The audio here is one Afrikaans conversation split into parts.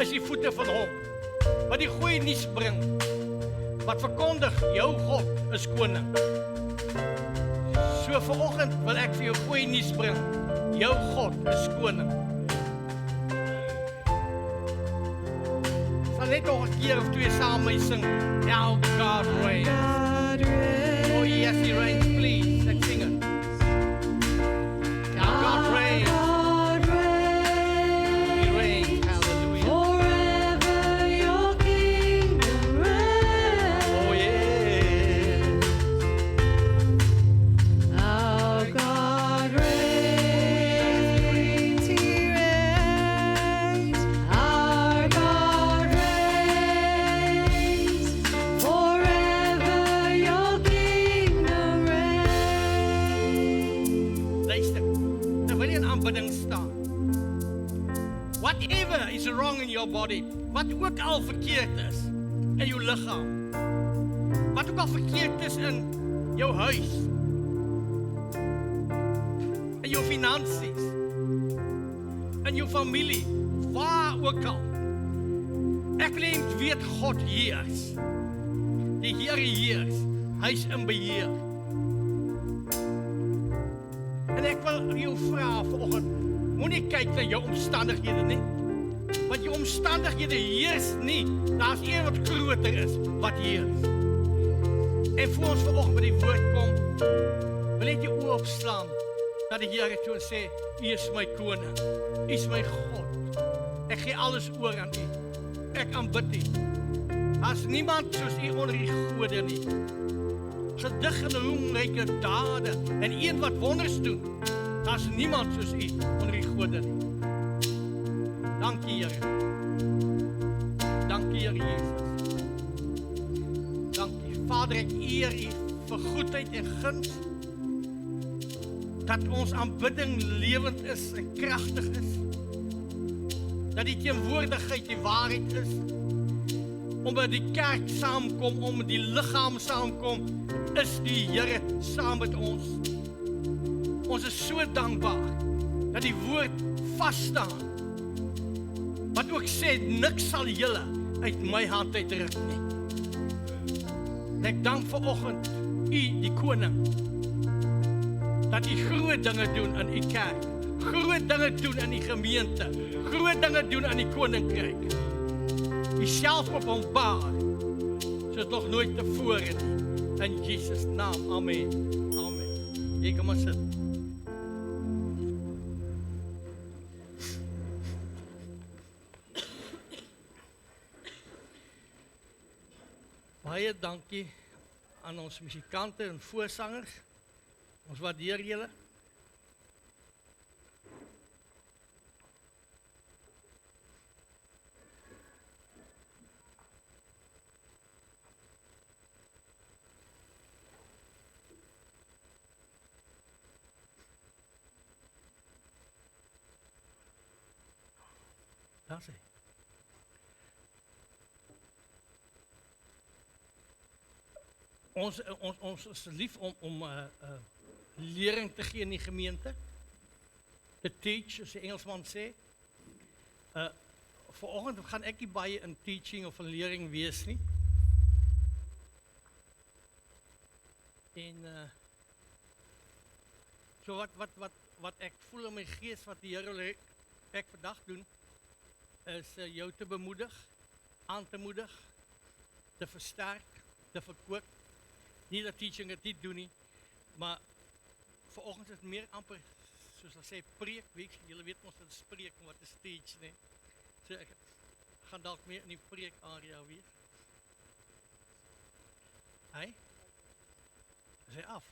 is die voete van hom, wat die goeie nuus bring, wat verkondig, jou God is koning. So vanoggend wil ek vir jou goeie nuus bring, jou God is koning. Sal net nog 'n keer of twee saam met my sing, Our God reigns. Oh yes, he reigns, please, let's sing it. Our God reigns. He reigns, hallelujah. Forever your kingdom reigns. Oh yeah. Our God reigns, He reigns. Our God reigns. Forever your kingdom reigns. Luister, terwyl jy in aanbidding staan, whatever is wrong in your body, wat ook al verkeerd is in jou liggaam, wat ook al verkeerd is in jou huis, in jou finansies, in jou familie, waar ook al, ek wil net weet God heers, die Here heers, hy is in beheer. En ek wil jou vra vanoggend, moenie kyk na jou omstandighede nie, want jou omstandighede heers nie, daar's een wat groter is, wat heers. En voor ons vanoggend by die woord kom, wil ek jou oë opslaan, dat die Here toe en sê, U is my koning, U is my God, ek gee alles oor aan U, ek aanbid U. Daar's niemand soos U onder die gode nie, gedig en roemryke dade, en een wat wonders doen, daar's niemand soos U onder die gode nie. Dankie Here. Dankie Here Jesus. Dankie Vader, ek eer U vir goedheid en guns, dat ons aanbidding lewend is en kragtig is, dat die teenwoordigheid die waarheid is, omdat die kerk saamkom, omdat die liggaam saamkom, is die Here saam met ons. Ons is so dankbaar, dat die woord vasstaan, wat ook sê, niks sal julle uit my hand uitruk nie. En ek dank vanoggend, U die koning, dat U groot dinge doen in U kerk, groot dinge doen in die gemeente, groot dinge doen in die koninkryk. U self openbaar, soos nog nooit tevore nie. In Jesus naam, amen. Amen. Jy kan maar sit. Baie dankie aan ons musikante en voorsangers. Ons waardeer julle. Daar sê. Ons is lief om lering te gee in die gemeente. To teach, as die Engelsman sê. Vanoggend gaan ek nie baie in teaching of in lering wees nie. En so wat ek voel in my gees, wat die Here wil ek vandag doen, is jou te bemoedig, aan te moedig, te versterk, te verkoop. Nie dat teaching het nie doen nie, maar vanoggend is het meer amper, soos hulle sê, preek, julle weet ons wat is preek en wat is teach, nie. So ek gaan dalk meer in die preek area wees. Hy? Is hy af?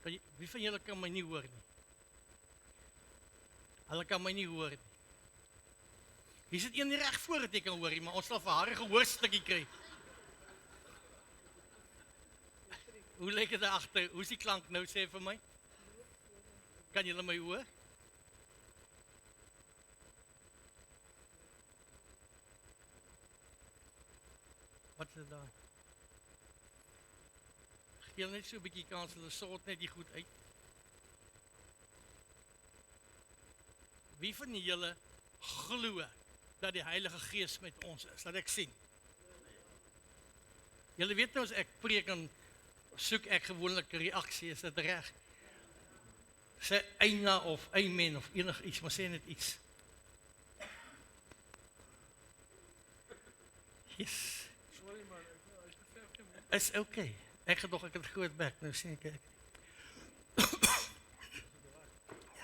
Wie van julle kan my nie hoor nie? Hulle kan my nie hoor nie. Hier sit een nie reg voor dat jy kan hoor nie, maar ons sal vir haar 'n gehoorstukkie kry. Hoe lyk dit daar agter? Hoe is die klank nou, sê vir my? Kan julle my hoor? Wat is dit daar? Gee net so 'n bietjie kans, hulle sort net die goed uit. Wie van julle glo dat die Heilige Gees met ons is. Laat ek sien. Julle weet nou as ek preek en soek ek gewoonlik 'n reaksie, is dit reg? Sê eina of amen of enig iets, maar sê net iets. Yes. Sorry man, is te ver vir my. Is okay. Ek gedog ek het groot bek, nou sien ek. Ja,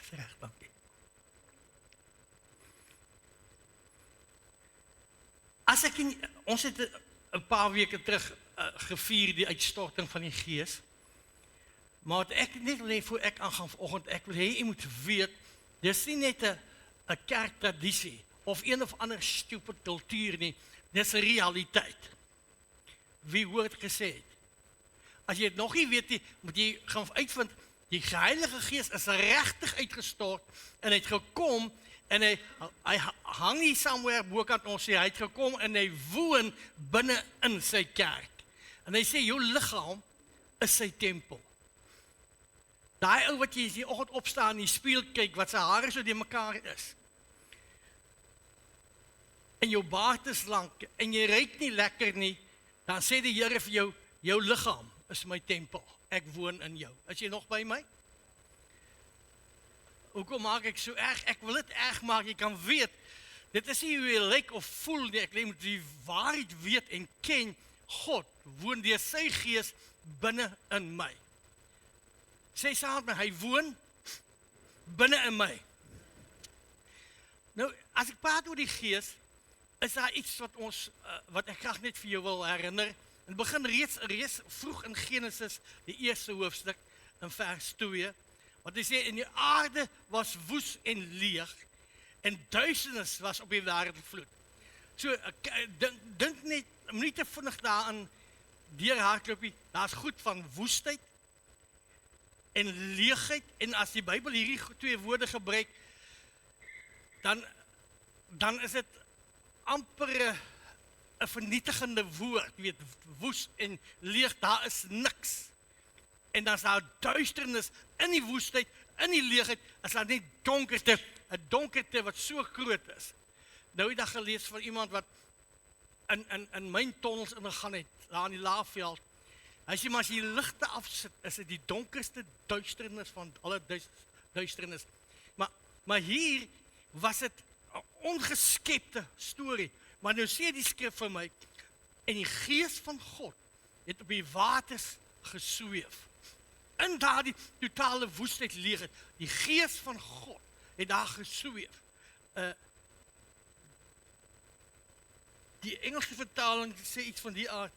is reg, dankie. As ek ons het 'n paar weke terug gevier die uitstorting van die Gees. Maar wat ek net wil hê voor ek aangaan vanoggend, ek wil hê jy moet weet, dis nie net 'n kerktradisie of een of ander stupid kultuur nie, dis 'n realiteit. Wie woord gesê het. As jy dit nog nie weet nie, moet jy gaan uitvind, die Heilige Gees is regtig uitgestort en hy het gekom en hy hang nie somewhere bokant ons sê, hy het gekom en hy woon binne in sy kerk. En hy sê, jou liggaam is sy tempel. Daai ou wat jy die oggend opstaan en die spieël kyk, wat sy hare so die mekaar is. En jou baard is lank, en jy ruik nie lekker nie, dan sê die Here vir jou, jou liggaam is my tempel, ek woon in jou. Is jy nog by my? Hoekom maak ek so erg? Ek wil dit erg maak, jy kan weet, dit is nie hoe jy lyk of voel nie, ek moet die waarheid weet en ken, God woon deur sy Gees binne in my. Sê saam met my, hy woon binne in my. Nou, as ek praat oor die Gees, is daar iets wat ek graag net vir jou wil herinner. Het begin reeds vroeg in Genesis, die eerste hoofstuk, in vers 2, want hy sê, en die aarde was woes en leeg, en duisternis was op die wêreld vloed. So, dink net, nie te vinnig daarin, deurhardloop nie, daar is goed van woestheid, en leegheid, en as die Bybel hierdie twee woorde gebruik, dan is dit amper 'n vernietigende woord, weet, woes en leeg, daar is niks. En dan is daar duisternis in die woestheid, in die leegheid, is daar net donkerte, 'n donkerte wat so groot is. Nou het ek gelees van iemand wat in myntunnels ingegaan het, daar in die Laagveld. Hy sê, maar as jy die ligte afsit, is dit die donkerste duisternis van alle duisternis. Maar hier was dit 'n ongeskepte storie. Maar nou sê die skrif vir my, en die Gees van God het op die waters gesweef. In daardie totale woestheid leegheid, die Gees van God het daar gesweef. Die Engelse vertaling sê iets van die aard.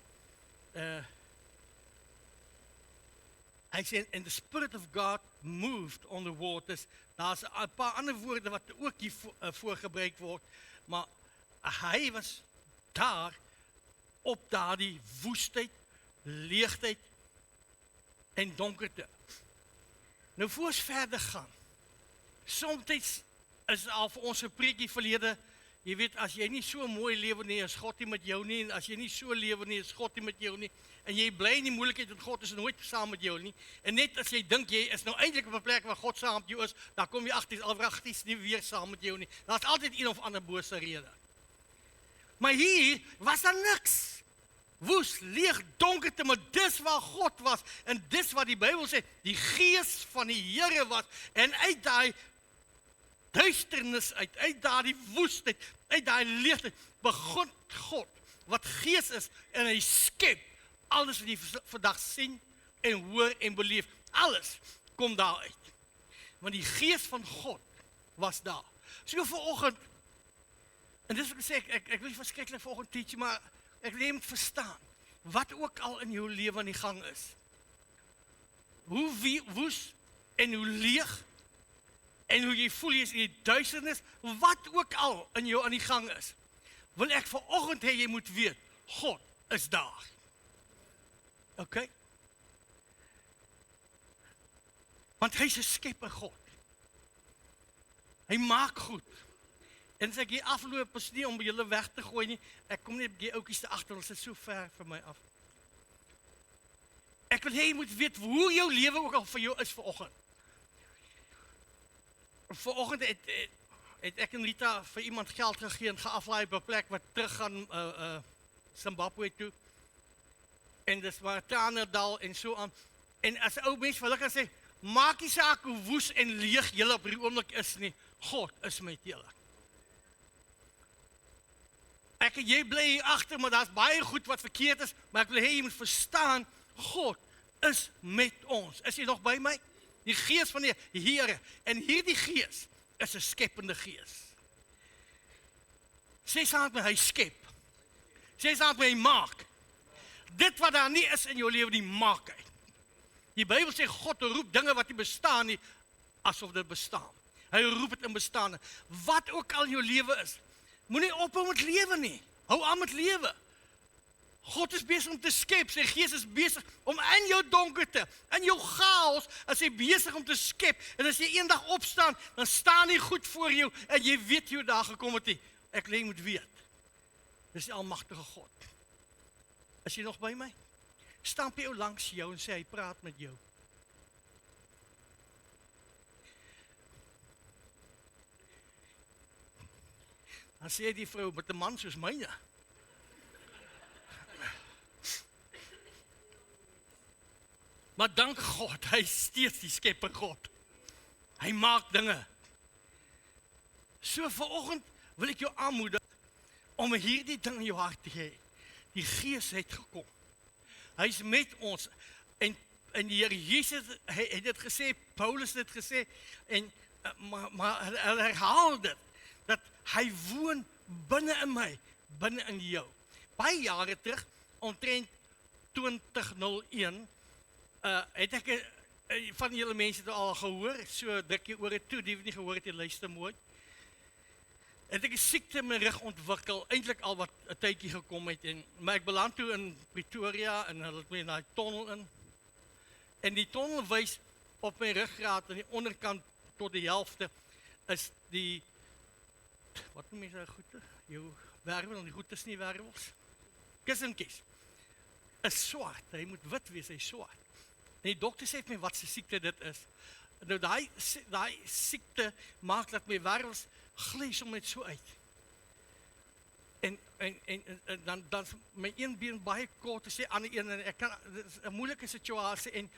Hy sê, and the Spirit of God moved on the waters. Daar's 'n paar ander woorde wat ook hier voorgebruik word, maar hy was daar op daardie woestheid, leegheid en donkerte. Nou voor ons verder gaan, soms is al vir ons 'n preekie verlede, jy weet, as jy nie so mooi lewe nie, is God nie met jou nie, en as jy nie so lewe nie, is God nie met jou nie, en jy bly in die moeilikheid, want God is nooit saam met jou nie, en net as jy dink, jy is nou eintlik op 'n plek waar God saam met jou is, dan kom jy agter, alwragtig nie weer saam met jou nie, daar's altyd een of ander bose rede. Maar hier was daar niks, woes, leeg, donkerte, maar dis waar God was, en dis wat die Bybel sê, die Gees van die Here was, en uit daai duisternis uit daardie woestheid, uit daai leegheid, begin God, wat Gees is, en hy skep alles wat jy vandag sien, en hoor en beleef, alles kom daar uit. Want die Gees van God was daar. So vanoggend, en dis wat ek sê, ek wil nie verskriklik vanoggend teach, maar ek wil jy moet verstaan, wat ook al in jou lewe aan die gang is, hoe woes en hoe leeg, en hoe jy voel jy is in die duisternis, wat ook al in jou aan die gang is, wil ek vanoggend hê jy moet weet, God is daar. Okay? Want hy is 'n skepper God. Hy maak goed. En as ek hier afloop, is nie om julle weg te gooi nie, ek kom net die ouetjies te agter, ons is so ver van my af. Ek wil hê jy moet weet hoe jou lewe ook al vir jou is vanoggend. Vanoggend het ek en Rita vir iemand geld gegee en geaflaai op 'n plek wat terug gaan Zimbabwe toe. En dis maar Tranendal en so aan. En as 'n ou mens wil ek kan sê, maak nie saak hoe woes en leeg julle op hierdie oomblik is nie. God is met julle. Ek en jy bly hier agter, maar daar's baie goed wat verkeerd is, maar ek wil hê jy moet verstaan, God is met ons. Is jy nog by my? Die gees van die Here. En hierdie gees is 'n skepende gees. Sê saam met my, hy skep. Sê saam met my, hy maak. Dit wat daar nie is in jou lewe, die maak hy. Die Bybel sê God roep dinge wat nie bestaan nie, asof dit bestaan. Hy roep dit in bestaan. Wat ook al in jou lewe is, moenie ophou met lewe nie. Hou aan met lewe. God is besig om te skep, sy gees is besig om in jou donkerte, in jou chaos, is hy besig om te skep. En as jy eendag opstaan, dan staan hy goed voor jou, en jy weet jou daar gekom het nie. Ek lê moet weet, dis die almagtige God. Is jy nog by my? Stamp jou langs jou en sê, hy praat met jou. Dan sê die vrou, met 'n man soos myne. Maar dank God, hy is steeds die skepper God. Hy maak dinge. So vanoggend wil ek jou aanmoedig om hierdie ding in jou hart te hê. Die Gees het gekom. Hy is met ons. En die Here Jesus het dit gesê, Paulus het dit gesê, en maar hy herhaal dit, dat hy woon binne in my, binne in jou. Baie jare terug, omtrent 2001, het ek van julle mense het al gehoor, so druk jy oor het toe, die het nie gehoor het, jy luister mooi. Het ek 'n siekte in my rug ontwikkel, eintlik al wat 'n tydjie gekom het, maar ek beland toe in Pretoria, en hulle het my in daai tonnel in, en die tonnel wys op my ruggraat, aan die onderkant tot die helfte, is die, wat noem jy so goede? Jou wervel, die goed is nie wervels. Kussenkies. Is swart, hy moet wit wees, hy is swart. En die dokter sê vir my wat se siekte dit is. Nou daai siekte maak dat my wervels gly sommer net so uit. En dan my een been baie kort, sê ander een, en ek kan, dit is 'n moeilike situasie, en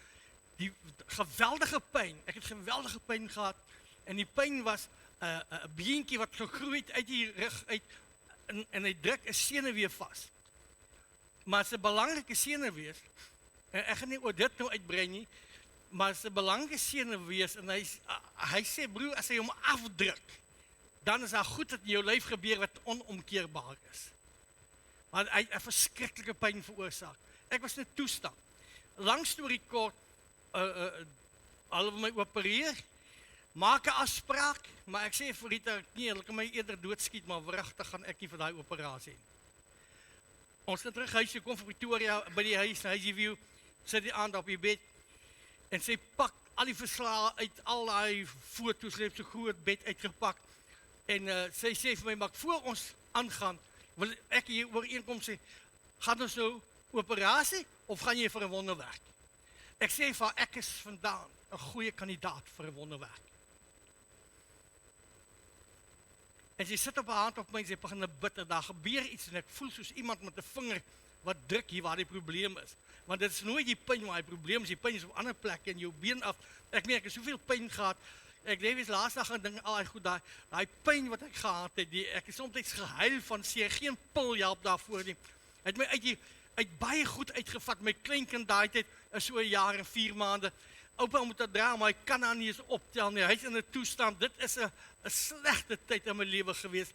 die geweldige pyn, ek het geweldige pyn gehad, en die pyn was 'n beentjie wat gegroei het uit die rug uit, en hy druk 'n senuwee vas. Maar dit is 'n belangrike senuwee, en ek gaan nie oor dit nou uitbrei nie, maar dit is 'n belangrike senuwee, en hy sê, broer, as hy hom afdruk, dan is daar goed wat in jou lyf gebeur wat onomkeerbaar is. Maar hy 'n verskriklike pyn veroorsaak. Ek was in 'n toestand. Lang storie kort, hulle wil my opereer, maak 'n afspraak, maar ek sê vir Rita, nee, hulle kan my eerder doodskiet, maar wragtig gaan ek nie vir daai operasie. Ons het terug huis, kom van Pretoria, by die huis, Huisie sit die aand op die bed, en sy pak al die verslae uit, al die foto's, het so groot bed uitgepak, en sy sê vir my, maar voor ons aangaan, wil ek hier ooreenkom sê, gaan ons nou operasie, of gaan jy vir 'n wonderwerk? Ek sê vir ek is vandaan 'n goeie kandidaat vir 'n wonderwerk. En sy sit op haar hand op my, en sy begin bid, en daar gebeur iets, en ek voel soos iemand met 'n vinger, wat druk hier waar die probleem is. Want dit is nooit die pyn waar die probleem is, die pyn is op ander plekke, in jou been af. Ek merk, ek het soveel pyn gehad, ek lees laas dag aan dinge, al die goed, daai pyn wat ek gehad het, ek is soms gehuil van seer, geen pil help daarvoor nie. Het my uit baie goed uitgevat, my kleinkind daai tyd, is so 'n jaar en 4 maande, oupa moet dit dra, maar hy kan haar nie eens optel nie, hy is in 'n toestand, dit is 'n slegte tyd in my lewe gewees,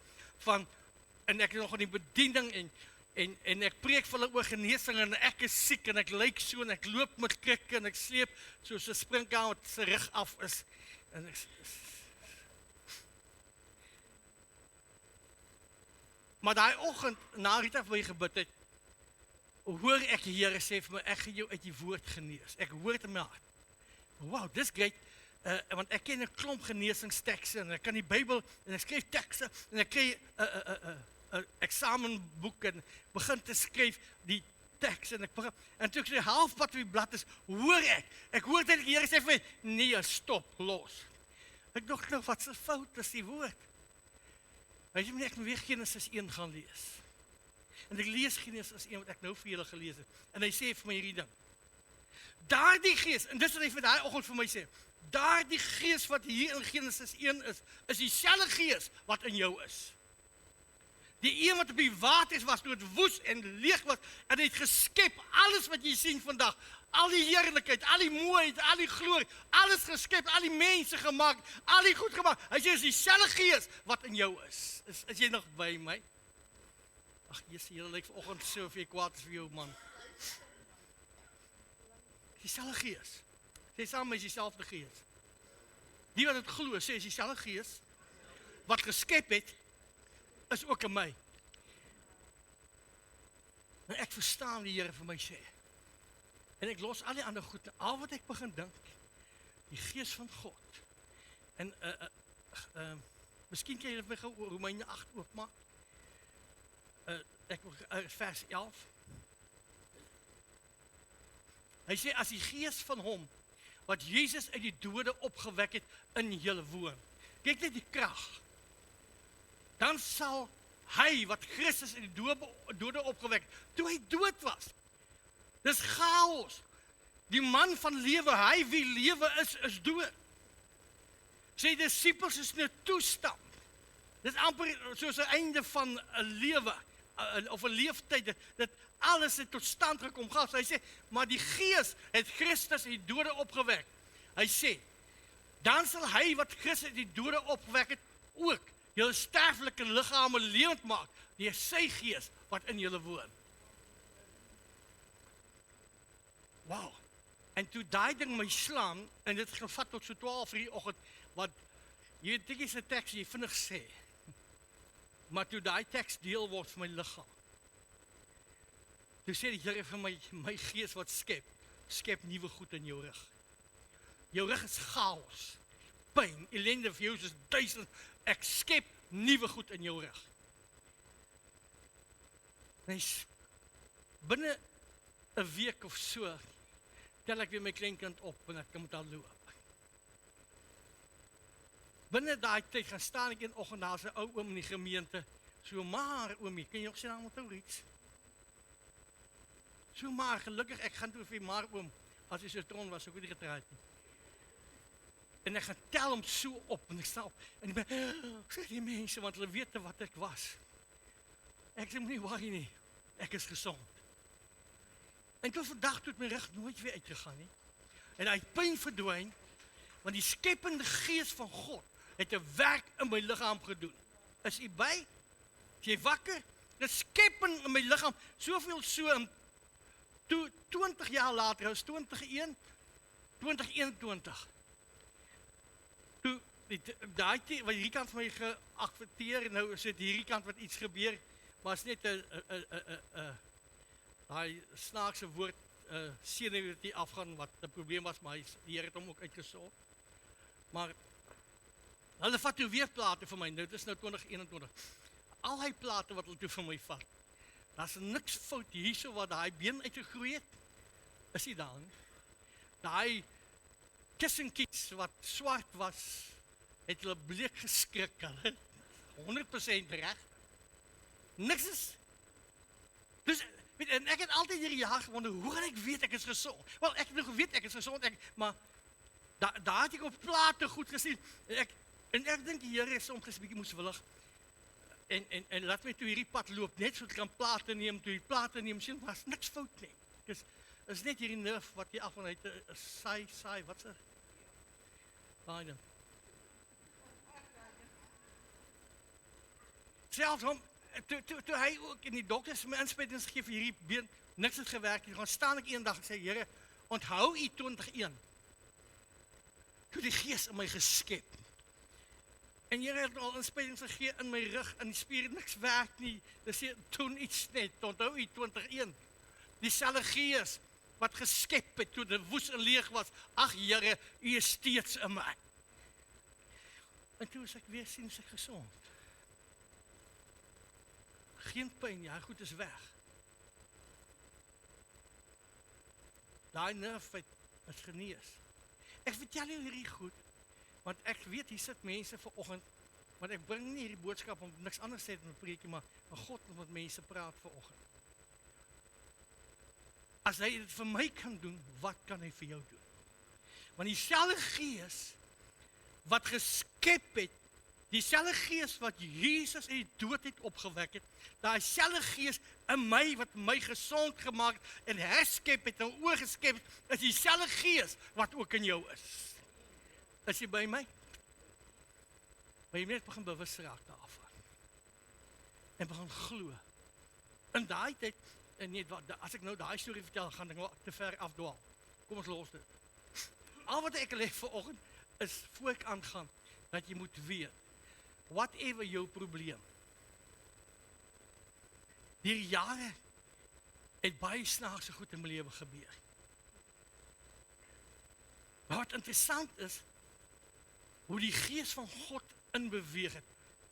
en ek is nog in die bediening, en ek preek vir hulle oor genesing, en ek is siek, en ek lyk so, en ek loop met krikke, en ek sleep, soos 'n springkaan wat sy rug af is, en maar daai oggend, na Rita vir my gebid het, hoor ek die Here sê vir my, ek gaan jou uit die woord genees. Ek hoor dit in my hart. Wow, dis great, want ek ken 'n klomp genesingstekste, en ek kan die Bybel, en ek skryf tekste, en ek kry 'n eksamenboek, en begin te skryf die teks, en toe ek so halfpad op die blad is, hoor ek hoor dat die Here sê vir my, nee, stop, los. Ek dink nou, wat se fout is die woord? Hy sê, ek moet weer Genesis 1 gaan lees. En ek lees Genesis 1 wat ek nou vir julle gelees het. En hy sê vir my hierdie ding. Daardie gees, en dis wat hy vir daai oggend vir my sê, daardie gees wat hier in Genesis 1 is dieselfde gees wat in jou is. Die een wat op die waters was, toe het woes en leeg was, en hy het geskep, alles wat jy sien vandag, al die heerlikheid, al die mooiheid, al die glorie, alles geskep, al die mense gemaak, al die goed gemaak. Hy sê, is dieselfde gees wat in jou is. Is jy nog by my? Ag, jy lyk vanoggend so of jy kwaad is vir jou man. Dieselfde gees. Sê saam is dieselfde gees. Die wat het glo, sê is dieselfde gees wat geskep het, is ook in my. En ek verstaan die Here vir my sê. En ek los al die ander goed, al wat ek begin dink, die gees van God. En miskien kan jy dit vir gou Romeine 8 oopmaak. Vers 11. Hy sê, as die gees van hom, wat Jesus uit die dode opgewek het, in julle woon. Kyk net die krag. Dan sal hy, wat Christus uit die dode opgewek, toe hy dood was. Dis chaos. Die man van lewe, hy wie lewe is dood. Sy disippels is in 'n toestand. Dis amper soos 'n einde van 'n lewe, of 'n leeftyd, dat alles het tot stand gekom. So hy sê, maar die gees het Christus uit die dode opgewek. Hy sê, dan sal hy wat Christus uit die dode opgewek het, ook julle sterflike liggame lewend maak, deur sy gees wat in julle woon. Wow. En toe daai ding my slaan, en dit gevat tot so 12 uur die oggend, wat, jy weet, dit is 'n teks jy vinnig sê, maar toe daai teks deel word van my liggaam, toe sê die Here vir my gees wat skep nuwe goed in jou rug. Jou rug is chaos, pyn, ellende vir jou soos 1000, ek skep nuwe goed in jou rug. Mens, binne 'n week of so, tel ek weer my kleinkind op en ek kan met haar loop. Binne daai tyd gaan staan ek een oggend daar, 'n ou oom in die gemeente, so maar oomie, kan jy ook sy naam onthou iets? So maar, gelukkig, ek gaan toe vir maar oom, as hy so tron was, ek het nie getraai nie. En ek gaan tel hom so op, en ek sta op, en ek sê die mense, want hulle weet wat ek was. Ek sê nie worry nie, ek is gesond. En tot vandag toe het my rug nooit weer uitgegaan nie. En hy het pyn verdwyn, want die skepende gees van God het 'n werk in my liggaam gedoen. Is jy by? Is jy wakker? Dit skepend in my liggaam, soveel so, toe 20 jaar later, is 2021, toe, daai wat hierdie kant van my geaffekteer, nou is dit hierdie kant wat iets gebeur, maar is net daai snaakse woord, senuwee wat nie afgaan, wat 'n probleem was, maar die Here het hom ook uitgesort. Maar, hulle vat toe weer plate vir my, nou dit is nou 2021, al hy plate wat hulle toe vir my vat, daar's niks fout hierso wat daai been uitgegroei het, is nie daar nie. Daai kussenkies wat swart was, het hulle bleek geskrik, hulle 100% reg. Niks is. Dus, en ek het altyd hierdie jaar gewonder, hoe gaan ek weet ek is gesond? Wel, ek het nog geweet ek is gesond, maar daar het ek op plate goed gesien. En ek dink die Here is soms 'n bietjie moeswillig. En laat my toe hierdie pad loop, net so ek kan plate neem, toe die plate neem, sien, was niks fout nie. Dis is net hierdie nerf wat hier af en uit saai, wat se? Baie. Selfs hom, toe hy ook in die dokters my inspuitings gegee vir hierdie been, niks het gewerk nie, gaan staan ek eendag en sê, Here, onthou u 2021, toe die gees in my geskep. En Here het al inspuitings gegee in my rug, in die spier, niks werk nie, dis sê, doen iets net, onthou u 2021, dieselfde gees, wat geskep het, toe dit woes en leeg was, ag Here, u is steeds in my. En toe as ek weer sien, is ek gesond. Geen pyn, ja, goed is weg. Daai nerf is genees. Ek vertel jou hierdie goed, want ek weet, hier sit mense vanoggend, Want ek bring nie hierdie boodskap om niks anders te sê met 'n preekie, maar God moet met mense praat vanoggend. As hy dit vir my kan doen, wat kan hy vir jou doen? Want dieselfde Gees wat geskep het, dieselfde Gees wat Jesus uit die dood het opgewek het, daai selfde Gees in my wat my gesond gemaak en herskep het en oorgeskep het, is dieselfde Gees wat ook in jou is. Is jy by my? Maar jy moet begin bewus raak daarvan. En begin glo. In daai tyd, en nee, as ek nou daai storie vertel, gaan ek nou te ver afdwaal. Kom ons los dit. Al wat ek leef vanoggend is voor ek aangaan, dat jy moet weet, whatever jou probleem, deur jare het baie snaakse goed in my lewe gebeur. Maar wat interessant is, hoe die Gees van God inbeweeg het.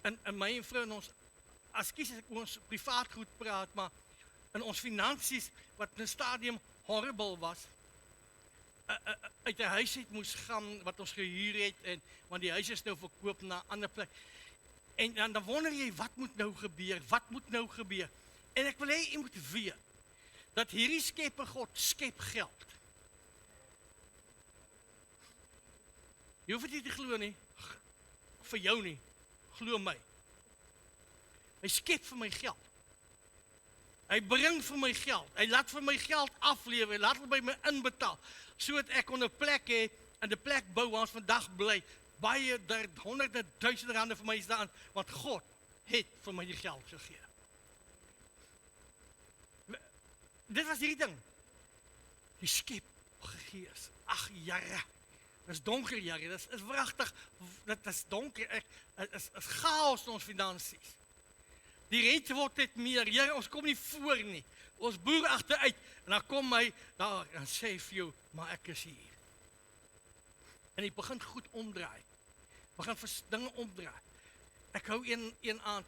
In my en vrou en ons, as ek ons privaat goed praat, maar in ons finansies, wat in 'n stadium horrible was, uit 'n huis uit moes gaan, wat ons gehuur het, want die huis is nou verkoop na 'n ander plek. En dan wonder jy, wat moet nou gebeur? En ek wil hê jy moet weet, dat hierdie skepper God skep geld. Jy hoef dit nie te glo nie, vir jou nie, glo my. Hy skep vir my geld. Hy bring vir my geld, hy laat vir my geld aflewer, hy laat het by my inbetaal, sodat ek kon 'n plek hê, en 'n plek bou waar ons vandag bly, baie, honderde, duisende rande vir my is daar, want God het vir my die geld gegee. Dit was hierdie ding. Die skep Gees, ag jare, dit is donker jare, dit is wragtig, dit is donker, dit is chaos in ons finansies. Die rente word net meer, Here, ons kom nie voor nie, ons boer agteruit, en dan kom hy daar, en sê vir jou, maar ek is hier. En hy begin goed omdraai, begin dinge omdraai. Ek hou een aand,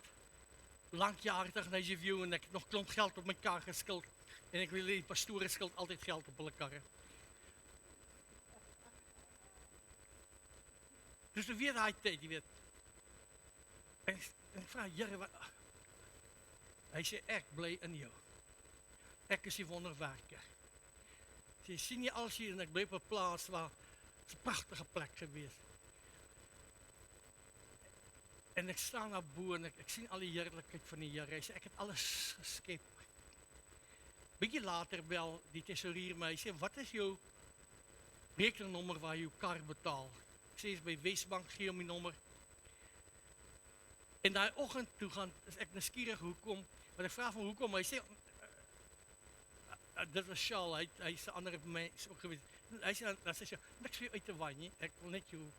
lang jare terug, na View, en ek het nog klomp geld op my kar geskuld, en ek wil die pastore skuld altyd geld op hulle karre. Dus weer daai tyd, jy weet, en ek vraag, Here, wat? Hy sê, ek bly in jou. Ek is die wonderwerker. Sy sien jy als hier, en ek bly op 'n plaas waar, het is 'n pragtige plek gewees. En ek staan daar bo, en ek sien al die heerlikheid van die Here. Hy sê, ek het alles geskep. Bietjie later bel die tesourier my, hy sê, wat is jou rekeningnommer waar jy jou kar betaal? Ek sê, is by Wesbank, gee hom die nommer. En daai oggend toe gaan, is ek nuuskierig hoekom, maar ek vraag van hoekom, hy sê, dit was Shaal, hy is 'n ander mens ook gewees. Hy sê, dan sê sy, niks vir jou uit te waai nie, ek wil net jou.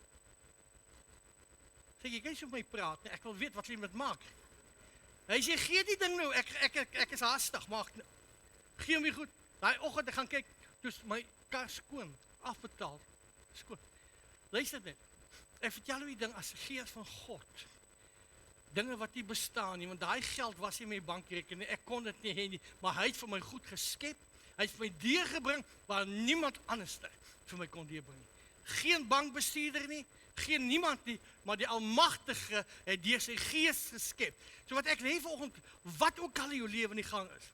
Sê, jy kan nie so met my praat nie, ek wil weet wat jy met maak. Hy sê, gee die ding nou, ek is haastig, maar gee hom nie goed. Daai oggend, ek gaan kyk, dus my kar skoon, afbetaal, skoon. Luister net, ek vertel jou die ding as Gees van God, dinge wat nie bestaan nie, want daai geld was nie in my bankrekening, ek kon dit nie hê nie, maar hy het vir my goed geskep, hy het vir my deurgebring, waar niemand anders vir my kon deurbring nie. Geen bankbestuurder nie, geen niemand nie, maar die Almagtige het deur sy Gees geskep. So wat ek lê vanoggend, wat ook al in jou lewe in die gang is,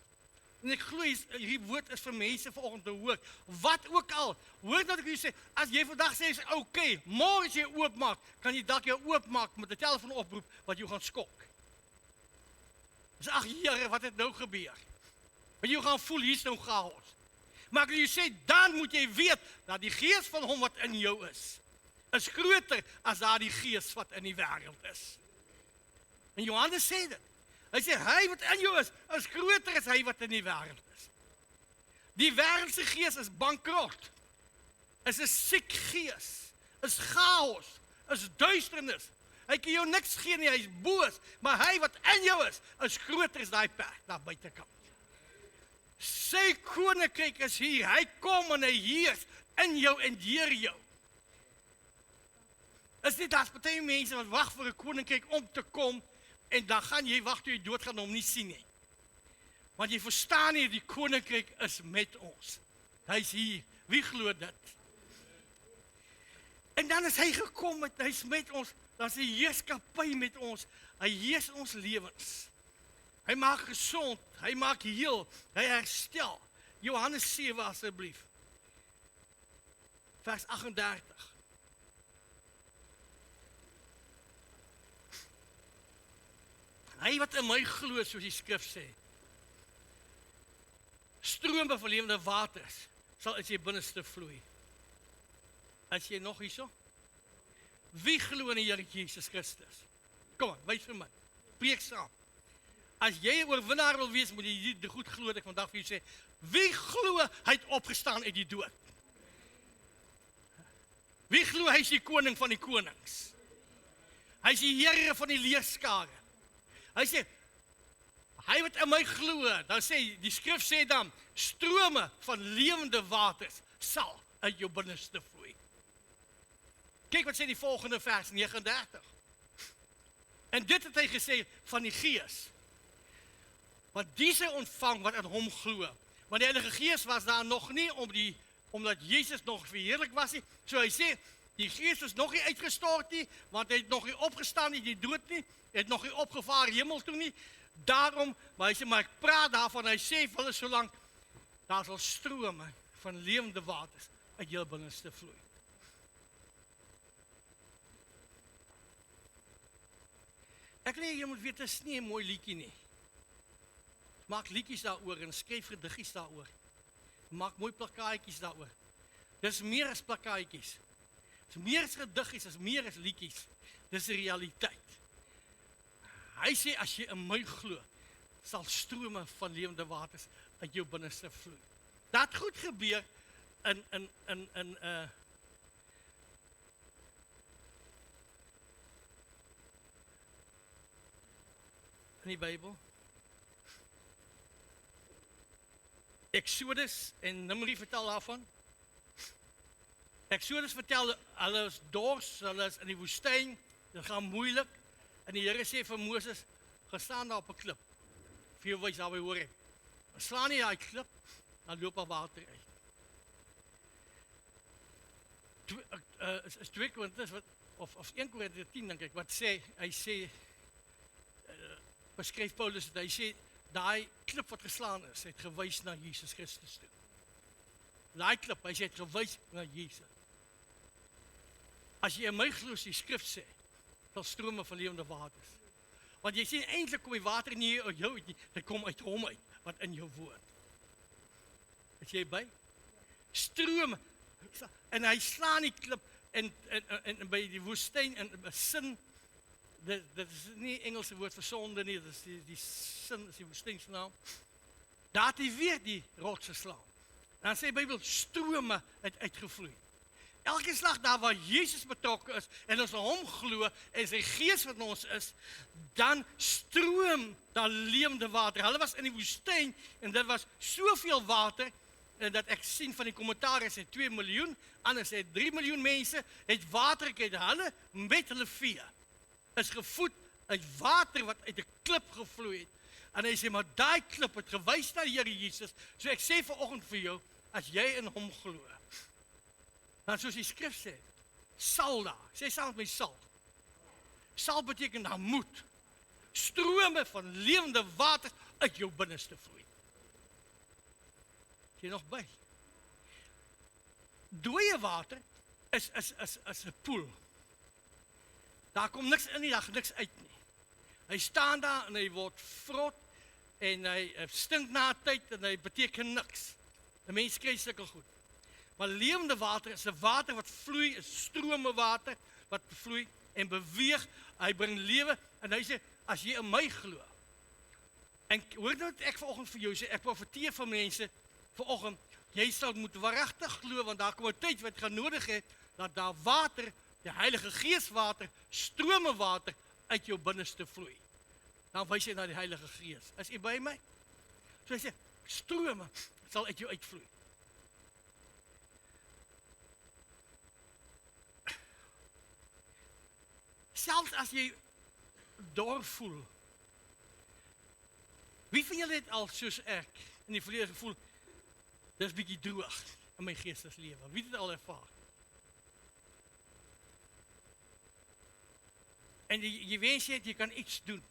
en ek glo hierdie woord is vir mense vanoggend te hoor, wat ook al, hoor dat ek jy sê, as jy vandag sê, is okay, môre as jy oopmaak, kan jy dalk jou oopmaak met 'n telefoonoproep wat jou gaan skok. Dis ag Here, wat het nou gebeur? Want jy gaan voel, hier's nou chaos. Maar ek wil jy sê, dan moet jy weet, dat die Gees van hom wat in jou is groter as daardie gees wat in die wêreld is. En Johannes sê dit. Hy sê, hy wat in jou is groter as hy wat in die wêreld is. Die wêreldse gees is bankrot, is 'n siek gees, is chaos, is duisternis. Hy kan jou niks gee nie, hy is boos, maar hy wat in jou is groter as daai perd daar buitekant. Sy koninkryk is hier, hy kom en hy heers in jou en deur jou. Is dit as baie mense wat wag vir 'n koninkryk om te kom, en dan gaan jy wag toe jy doodgaan en hom nie sien nie. Want jy verstaan nie, die koninkryk is met ons. Hy is hier. Wie glo dit? En dan is hy gekom, hy is met ons, Daar's 'n heerskappy met ons. Hy heers ons lewens. Hy maak gesond, hy maak heel, hy herstel. Johannes 7 asseblief. Vers 38. Hy wat in my glo, soos die skrif sê, strome van lewende waters sal uit sy binneste vloei. As jy nog hierso? Wie glo in die Here Jesus Christus? Kom aan, wys vir my. Preek saam. As jy 'n oorwinnaar wil wees, moet jy dit goed glo dat ek vandag vir jou sê, wie glo hy het opgestaan uit die dood? Wie glo hy is die koning van die konings? Hy is die Here van die leerskare. Hy sê, hy wat in my glo, dan sê, die skrif sê dan, strome van lewende waters sal uit jou binneste vloei. Kyk wat sê die volgende vers 39. En dit het hy gesê van die Gees. Want die sy ontvang wat aan hom glo. Want die Heilige Gees was daar nog nie omdat Jesus nog verheerlik was nie. So hy sê, die Gees is nog nie uitgestort nie, want hy het nog nie opgestaan nie, die dood nie, hy het nog nie opgevaar hemel toe nie. Daarom, maar hy sê, maar ek praat daarvan, hy sê, vir hulle solang, daar sal strome van lewende waters uit jou binneste vloei. Ek weet jy moet weet, dit is nie 'n mooi liedjie nie. Maak liedjies daaroor en skryf gediggies daaroor. Maak mooi plakkaatjies daaroor. Dis meer as plakkaatjies. Dis meer as gediggies, dis meer as liedjies. Dis die realiteit. Hy sê as jy in my glo, sal strome van lewende waters uit jou binneste vloei. Dat goed gebeur in die Bybel. Exodus en Numeri vertel daarvan. Exodus vertel, hulle is dors, hulle is in die woestyn, dit gaan moeilik. En die Here sê vir Moses, gaan staan daar op 'n klip. Vir jou wys daar by Horeb. Slaan nie daai klip, dan loop daar water uit. Is 2 Korintiërs of 1 Korintiërs 10 dink ek wat sê, hy sê beskryf Paulus dit, hy sê daai klip wat geslaan is, het gewys na Jesus Christus toe. Daai klip, hy sê het gewys na Jesus. As jy in my glo, die skrif sê, sal strome van lewende waters. Want jy sien eintlik kom die water nie uit jou uit nie, dit kom uit hom uit wat in jou woon. Is jy by? Strome. En hy slaan die klip en by die woestyn en sin. Dit is nie Engelse woord vir sonde nie, dit is die sin, is die woestynsnaam. Daar het hy weer die rots geslaan. Dan sê die Bybel, strome het uitgevloei. Elke slag daar waar Jesus betrokke is, en ons hom glo, en sy Gees wat in ons is, dan stroom daar lewende water. Hulle was in die woestyn, en dit was soveel water, en dat ek sien van die kommentaar, sê 2 miljoen, anders sê 3 miljoen mense, het water gekry, hulle met hulle vee, is gevoed uit water wat uit 'n klip gevloei het. En hy sê, maar daai klip het gewys na die Here Jesus. So ek sê vanoggend vir jou, as jy in hom glo, dan soos die skrif sê, sal daar, sê saam met my sal. Sal beteken daar moet strome van lewende water uit jou binneste vloei. Is jy nog by? Dooie water is 'n poel. Daar kom niks in nie, daar gaan niks uit nie. Hy staan daar en hy word vrot en hy stink na 'n tyd en hy beteken niks. 'n Mens kry sulke goed. Maar lewende water is 'n water wat vloei, 'n strome water wat vloei en beweeg. Hy bring lewe en hy sê, as jy in my glo. En hoor nou wat ek vanoggend vir jou sê, ek profeteer vir mense vanoggend, jy sal moet waaragtig glo, want daar kom 'n tyd wat gaan nodig hê, dat daar water, die Heilige Gees water, strome water uit jou binneste vloei. Dan wys jy na die Heilige Gees. Is jy by my? So hy sê, strome sal uit jou uitvloei. Selfs as jy dor voel. Wie van julle het al soos ek in die verlede gevoel, dis bietjie droog in my geesteslewe? Wie het dit al ervaar? En jy wens jy kan iets doen.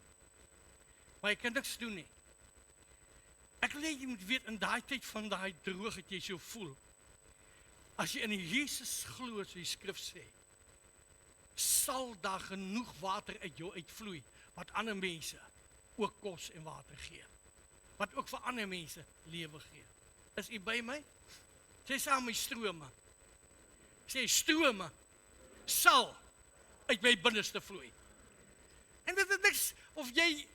Maar jy kan niks doen nie. Ek wil net jy moet weet, in daai tyd van daai droogheid jy so voel, as jy in Jesus glo, so die skrif sê, sal daar genoeg water uit jou uitvloei, wat ander mense ook kos en water gee. Wat ook vir ander mense lewe gee. Is u by my? Sê saam my strome. Sê strome sal uit my binneste vloei. En dit is niks, of jy,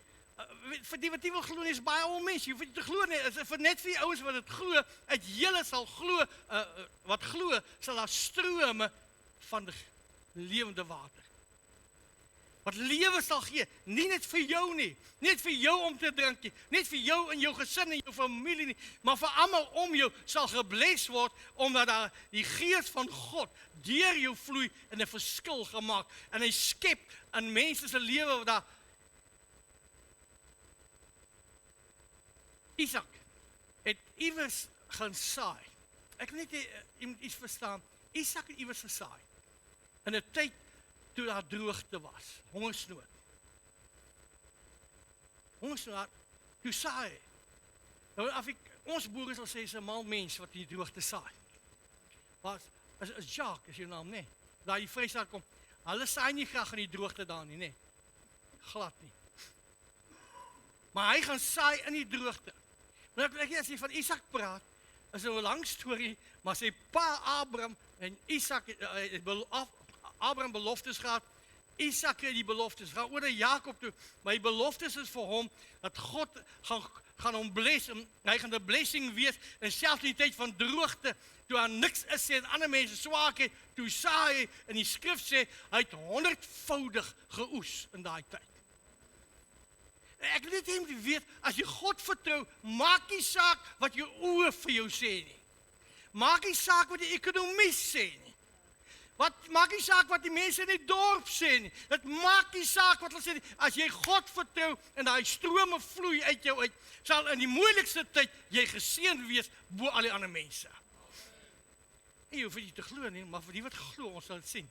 vir die wat nie wil glo nie, is baie ou mense, jy hoef nie te glo nie, is vir net vir die ouens wat dit glo, uit julle sal glo, wat glo, sal daar strome van die lewende water. Wat lewe sal gee, nie net vir jou nie, net vir jou om te drink nie, net vir jou en jou gesin en jou familie nie, maar vir almal om jou sal gebless word, omdat daar die gees van God deur jou vloei en 'n verskil gemaak, en hy skep in mense se lewe wat daar. Isak het iewers gaan saai. Ek wil net jy moet iets verstaan. Isak het iewers gesaai. In 'n tyd toe daar droogte was, hongersnood. Hongersnood, toe saai. Nou ons boere sal sê, is 'n mal mens wat die droogte saai. Was is Jacques, is jou naam, nee. Daar die Vrystaat kom. Hulle saai nie graag in die droogte daar nie, nee. Glad nie. Maar hy gaan saai in die droogte. Maar as jy van Isak praat, is 'n lang storie, maar sy pa Abraham en Isak Abraham beloftes gehad, Isak het die beloftes gehad, oor na Jakob toe, maar die beloftes is vir hom, dat God gaan hom bless, en hy gaan 'n blessing wees, en selfs in die tyd van droogte, toe daar niks is en ander mense swaakheid, toe saai, en die skrif sê, hy het 100voudig geoes in daai tyd. Ek wil net hê jy weet, as jy God vertrou, maak nie saak wat jou oë vir jou sê nie. Maak nie saak wat die ekonomie sê nie. Maak nie saak wat die mense in die dorp sê nie. Dit maak nie saak wat hulle sê nie. As jy God vertrou en daai strome vloei uit jou uit, sal in die moeilikste tyd jy geseën wees bo al die ander mense. En jy hoef nie te glo nie, maar vir die wat glo, ons sal dit sien.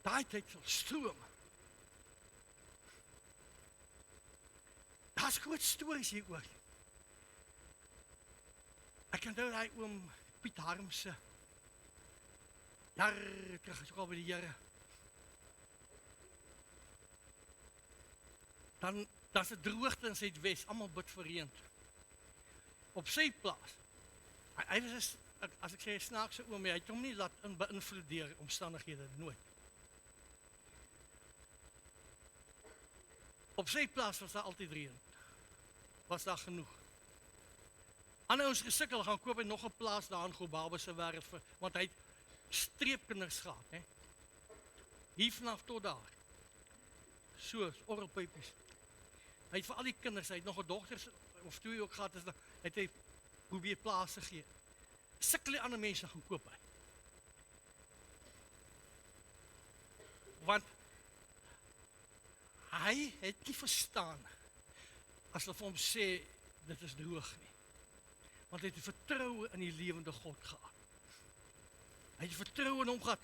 Daai tyd sal strome. Daar's groot stories hieroor. Ek kan nou daai oom Piet Harmse, jare terug, is ook al by die Here. Dan is 'n droogte in Suidwes, almal bid vir reën. Op sy plaas. Hy was, as ek sê, 'n snaakse oom, hy het hom nie laat beïnvloed deur omstandighede, nooit. Op sy plaas was daar altyd reën. Was daar genoeg. Ander ons gesukkel, gaan koop hy nog 'n plaas daar in Gobaba se wêreld, want hy het streepkinders gehad, hè. Hier vanaf tot daar. So, orgelpypies. Hy het vir al die kinders, hy het nog 'n dogter of 2 ook gehad, het hy probeer plase gee. Sukkel die ander mense gaan koop hy. Want hy het nie verstaan as hulle vir hom sê, dit is droog nie. Want hy het vertroue in die lewende God gehad. Hy het vertroue in hom gehad.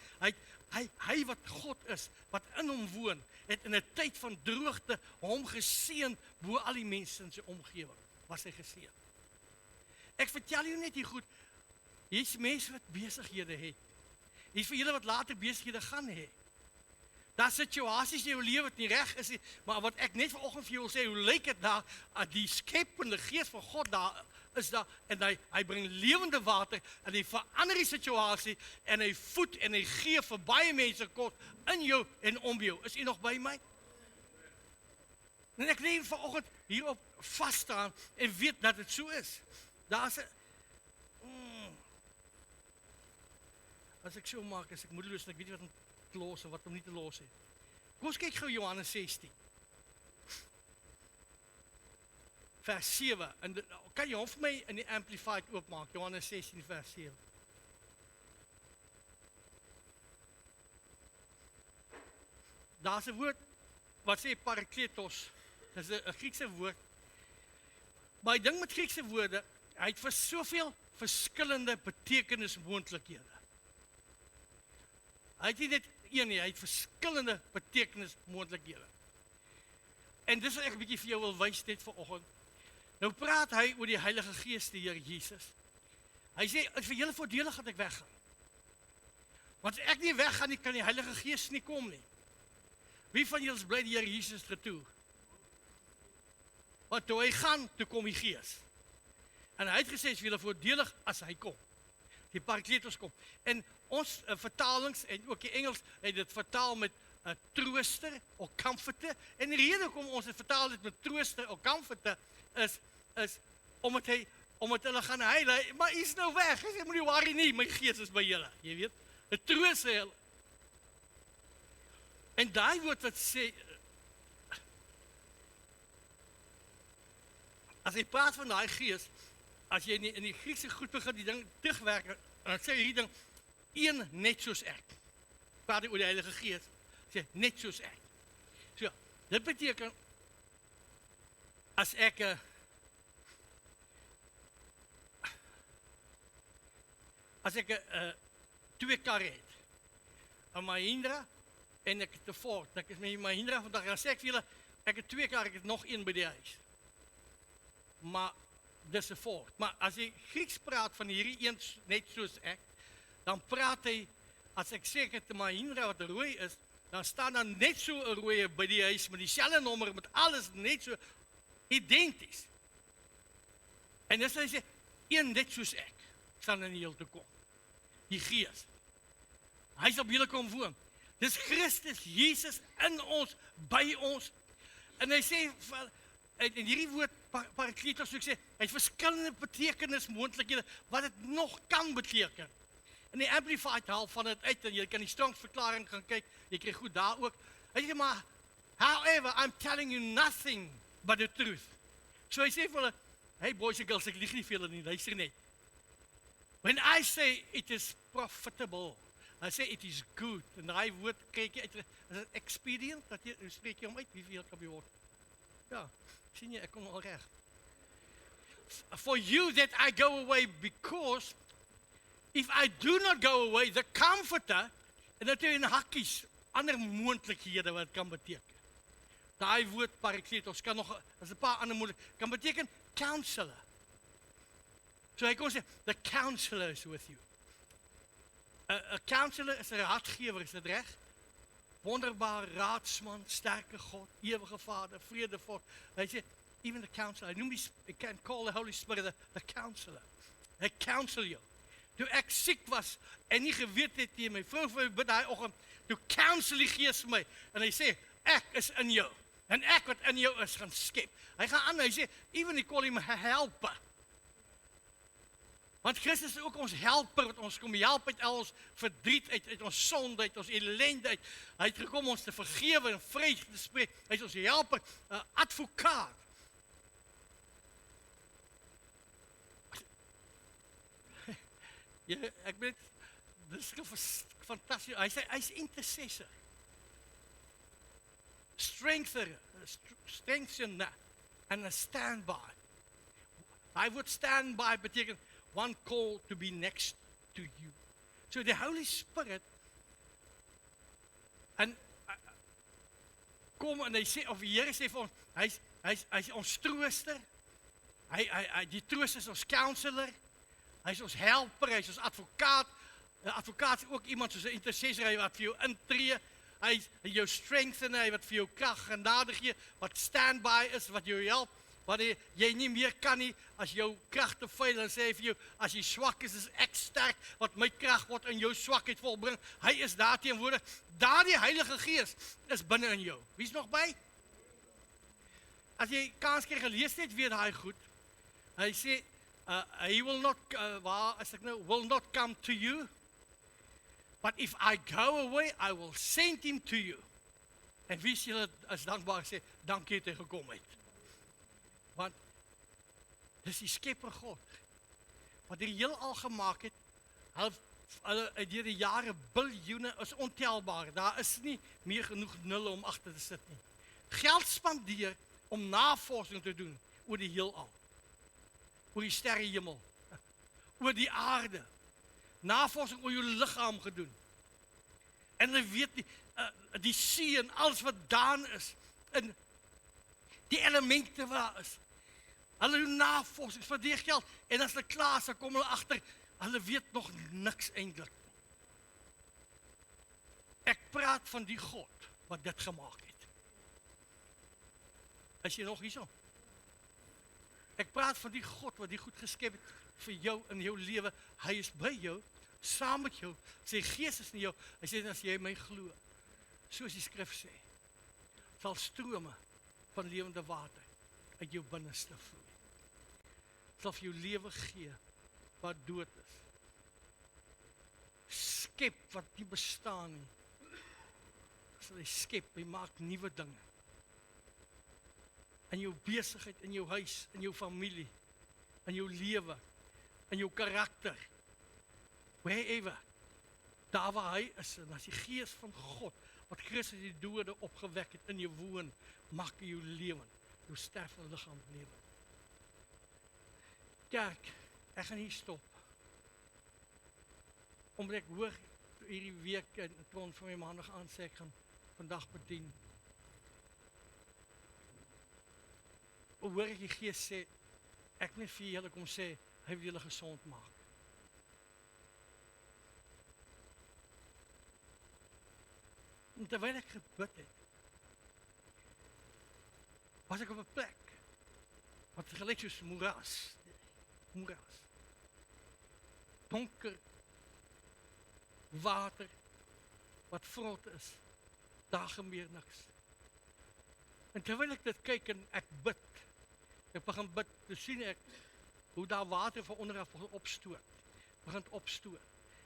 Hy wat God is, wat in hom woon, het in 'n tyd van droogte hom geseën bo al die mense in sy omgewing. Was hy geseën. Ek vertel jou net hier goed, hier's mense wat besighede het. Hier's vir julle wat later besighede gaan hê. Daar situasies in jou lewe wat nie reg is nie, maar wat ek net vanoggend vir jou wil sê, hoe lyk dit daar, die skepende gees van God daar is daar, en hy bring lewende water, en hy verander die situasie, en hy voed, en hy gee vir baie mense kos, in jou en om jou. Is u nog by my? En ek wil vanoggend hierop vasstaan, en weet dat dit so is. Daar's 'n, as ek so maak, as ek moedeloos, en ek weet nie wat om te los, en wat om nie te los het. Kom ons kyk gou Johannes 16. Vers 7, en kan jy hom vir my in die Amplified oopmaak, Johannes 16 vers 7. Daar's 'n woord, wat sê parakletos, dit is 'n Griekse woord, maar die ding met Griekse woorde, hy het vir soveel verskillende betekenismoontlikhede. Hy het nie net een nie, hy het verskillende betekenismoontlikhede. En dis wat ek 'n bietjie vir jou wil wys net vanoggend. Nou praat hy oor die Heilige Gees, die Here Jesus. Hy sê, vir julle voordelig dat ek weggaan. Want as ek nie weggaan nie, kan die Heilige Gees nie kom nie. Wie van julle is bly die Here Jesus toe? Want toe hy gaan, toe kom die Gees. En hy het gesê, is vir julle voordelig as hy kom. Die Parakletos kom. En ons vertalings, en ook die Engels, het dit vertaal met trooster, of comforter. En die rede kom ons het vertaal dit met trooster, of comforter, is omdat hulle gaan huil, maar hy is nou weg. Hy sê, moet nie worry nie, my Gees is by julle. Jy weet, het trooster hulle. En daai woord wat sê, as hy praat van daai Gees, as jy in die Griekse goed begin die ding terugwerk, en dan sê hierdie ding, een net soos ek. Praat hy oor die Heilige Gees, sê net soos ek. So, dit beteken, as ek twee karre het, 'n Mahindra en ek het 'n Ford, ek is met die Mahindra vandag, dan sê ek vir julle, ek het twee karre, ek het nog een by die huis. Maar dis 'n Ford. Maar as jy Grieks praat van hierdie een net soos ek, dan praat hy, as ek sê ek het 'n Mahindra wat rooi is, dan staan daar net so 'n rooie by die huis, met dieselfde nommer, met alles net so identies. En dis hy sê, een net soos ek, sal in die heel toe kom. Die Gees. Hy sal op julle kom woon. Dis Christus, Jesus in ons, by ons. En hy sê, en hierdie woord, Parakletos, soos ek sê, hy het verskillende betekenismoontlikhede, wat het nog kan beteken. En die Amplified haal van dit uit, en jy kan die Strong's verklaring gaan kyk, jy krijg goed daar ook. Hy sê maar, however, I'm telling you nothing but the truth. So hy sê vir hulle, hey boys and girls, ek lieg nie vir julle nie, luister net. When I say it is profitable, I say it is good, en daai woord kyk jy uit, is het expedient, dat jy, spreek jy om uit, wie veel kan jy woord? Ja, sien jy, ek kom al reg. For you that I go away, because if I do not go away, the comforter, en dat jy in hakkies, ander moontlikhede wat kan beteken. Daai woord Parakletos kan nog, as 'n paar ander moontlikhede, kan beteken counselor. So hy kon sê, the counselor is with you. A counselor is 'n raadgewer, is dit reg? Wonderbare raadsman, sterke God, ewige Vader, vredevol. Hy sê, even the counselor, hy noem die, can call the Holy Spirit the counselor. Hy counsel jou. Toe ek siek was, en nie geweet het jy, my vrou vir my bid daai oggend, toe counsel die Gees my, en hy sê, ek is in jou, en ek wat in jou is, gaan skep. Hy gaan aan, hy sê, even he call him a helper. Want Christus is ook ons helper, wat ons kom help uit al ons verdriet, uit ons sonde, uit ons ellende, uit. Hy het gekom ons te vergewe en vry te spreek. Hy is ons helper, advokaat. Ja, ek weet, dit is fantastisch. Hy sê, hy is intercessor. Strengthener, en een standby. Hy woord standby beteken, one call to be next to you. So the Holy Spirit, en kom en hy sê, of die Here sê vir ons, hy is ons trooster, die trooster is ons counselor, hy is ons helper, hy is ons advokaat. 'n Advokaat is ook iemand soos 'n intercessor, hy wat vir jou intree, hy is jou strengthener, hy wat vir jou krag en genade gee, wat standby is, wat jou help, wat jy nie meer kan nie, as jou krag te veel, dan sê hy vir jou, as jy swak is ek sterk, wat my krag word in jou swakheid volbring, hy is daar teenwoordig, daar die Heilige Gees is binne in jou. Wie is nog by? As jy kans kry gelees net weer daai goed, hy sê, he will not, will not come to you, but if I go away, I will send him to you. En wie sê julle as dankbaar sê, dankie dat hy gekom het. Want, dis die skepper God, wat die heelal gemaak het, hulle uit die jare biljoene, is ontelbaar, daar is nie meer genoeg nulle om agter te sit nie. Geld spandeer om navorsing te doen oor die heelal, oor die sterrehemel, oor die aarde, navorsing oor jou liggaam gedoen. En hulle weet die see en alles wat daar is. En die elemente wat daar is. Hulle doen navorsing vir die geld. En as hulle klaar is, dan kom hulle agter, hulle weet nog niks eintlik. Ek praat van die God wat dit gemaak het. Is jy nog hierso? Ek praat van die God wat die goed geskep het vir jou in jou lewe. Hy is by jou, saam met jou. Sy gees is in jou. Hy sê, as jy my glo, soos die skrif sê, sal strome van lewende water uit jou binneste vloei. Sal vir jou lewe gee wat dood is. Skep wat nie bestaan nie. Sal hy skep, hy maak nuwe dinge. In jou besigheid, in jou huis, in jou familie, in jou lewe, in jou karakter. Wherever. Daar waar hy is, en as die gees van God, wat Christus die dode opgewek het in jou woon, maak hy jou lewend, jou sterfende liggaam lewend. Kerk, ek gaan hier stop. Omdat ek hoor hierdie week en Tron van my maandag aan sê ek gaan vandag bedien. Hoor ek die gees sê, ek net vir julle kom sê, hy wil julle gesond maak. En terwyl ek gebid het, was ek op 'n plek, wat gelyk soos moeras. Donker, water, wat vrot is, daar gebeur niks. En terwyl ek dit kyk en ek bid, ek begin bid, dan sien ek, hoe daar water van onderaf begin opstoot.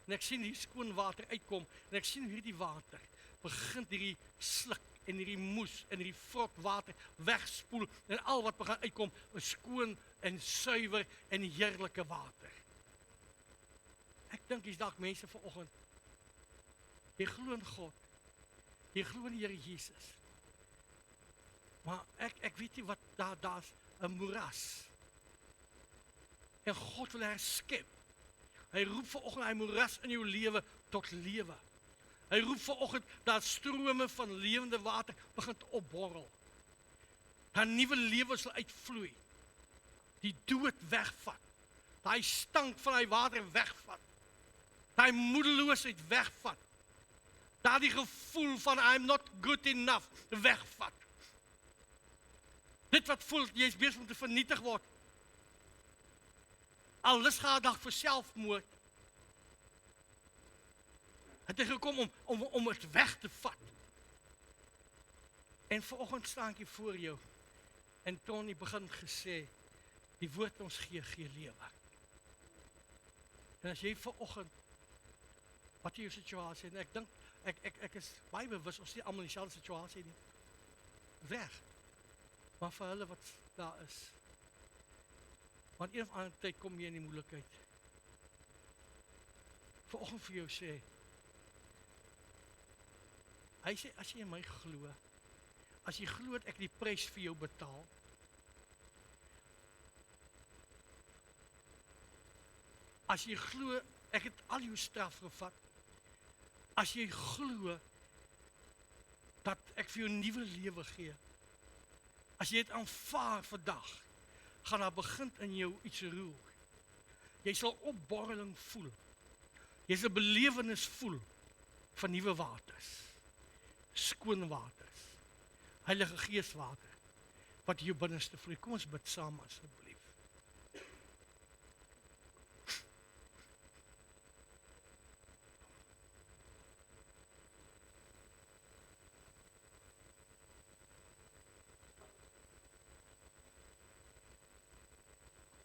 En ek sien die skoon water uitkom, en ek sien hierdie water, begin hierdie sluk, en hierdie moes, en hierdie vrot water wegspoel, en al wat begin uitkom, is skoon en suiwer en heerlike water. Ek dink is dalk mense vanoggend, jy glo in God, jy glo in die Here Jesus, maar ek weet nie wat, daar's 'n moeras, en God wil herskep. Hy roep vanoggend hy moeras in jou lewe tot lewe. Hy roep vanoggend dat strome van lewende water begin te opborrel. Dat nuwe lewe sal uitvloei. Die dood wegvat. Daai stank van hy water wegvat. Daai moedeloosheid wegvat. Daardie gevoel van I'm not good enough wegvat. Dit wat voel jy is besig om te vernietig word. Al lus gaan dag vir selfmoord. Het hy gekom om het weg te vat. En vanoggend staan ek hier voor jou. En Tony begin gesê, die woord ons gee lewe. En as jy vanoggend, wat is jou situasie? En ek dink, ek is baie bewus, ons nie allemaal in dieselfde situasie nie. Weg. Maar vir hulle wat daar is. Want een of ander tyd kom jy in die moeilikheid. Vanoggend vir jou sê, hy sê, as jy in my glo, as jy glo dat ek die prys vir jou betaal, as jy glo, ek het al jou straf gevat, as jy glo, dat ek vir jou nuwe lewe gee, as jy het aanvaar vandag, gaan daar begin in jou iets roer. Jy sal opborreling voel. Jy sal belewenis voel van nuwe waters. Skoon waters. Heilige Gees water wat jou binneste vloei. Kom ons bid saam asseblief.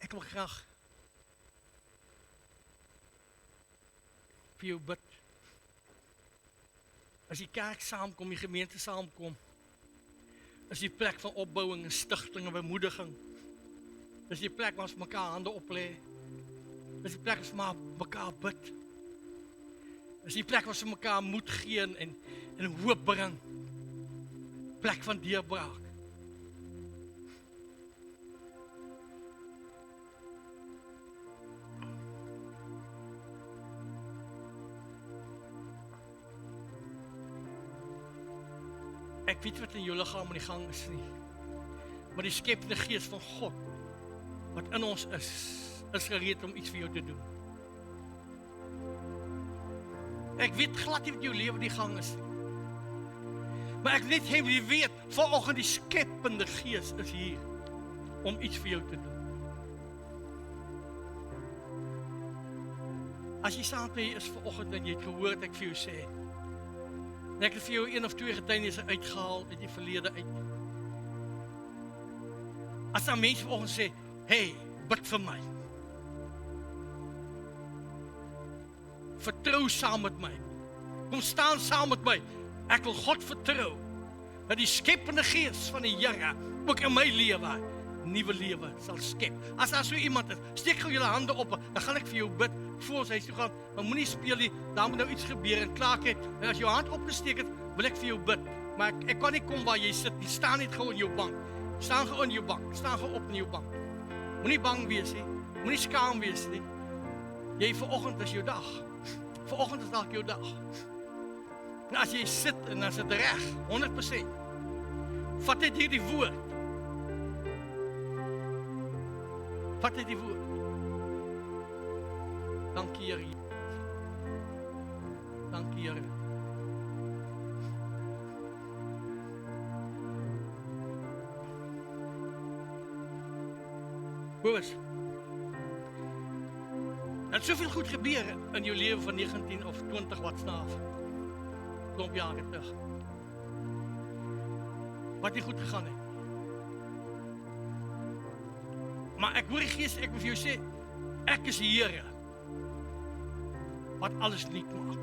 Ek wil graag vir jou bid. As die kerk saamkom, die gemeente saamkom, is die plek van opbouing en stigting en bemoediging. Is die plek waar ons mekaar hande oplê. Is die plek waar ons mekaar bid. Is die plek waar ons mekaar moed gee en hoop bring. Plek van deurbraak. Ek weet wat in jou liggaam aan die gang is nie. Maar die skepende gees van God, wat in ons is gereed om iets vir jou te doen. Ek weet glad nie wat jou lewe die gang is nie. Maar ek net hê jy weet, vanoggend die skepende gees is hier om iets vir jou te doen. As jy saam met my is vanoggend en jy het gehoor wat ek vir jou sê, en ek het vir jou 1 of 2 getuienisse uitgehaal uit die verlede uit. As daar mense vanoggend sê, hey, bid vir my. Vertrou saam met my. Kom staan saam met my. Ek wil God vertrou dat die skepende gees van die Here ook in my lewe nuwe lewe sal skep. As daar so iemand is, steek gou julle hande op, dan gaan ek vir jou bid voor ons huis toe gaan. Maar moenie speel nie, daar moet nou iets gebeur en klaar het. En as jou hand opgesteek het, wil ek vir jou bid. Maar ek kan nie kom waar jy sit nie. Staan net gou in jou bank. Staan gou in jou bank. Staan gou op in jou bank. Moenie bang wees nie. Moenie skaam wees nie. Jy vanoggend is jou dag. Vanoggend is dalk jou dag. En as jy sit en as dit reg, 100%. Vat net hierdie woord. Vat net die woord. Dankie Here. Dankie Here. Boos. Er het soveel goed gebeur in jou lewe van 19 of 20 wat snaaf. Klomp jare terug. Wat nie goed gegaan het. Maar ek hoor die Gees, ek wil vir jou sê, ek is die Here wat alles nuut maak.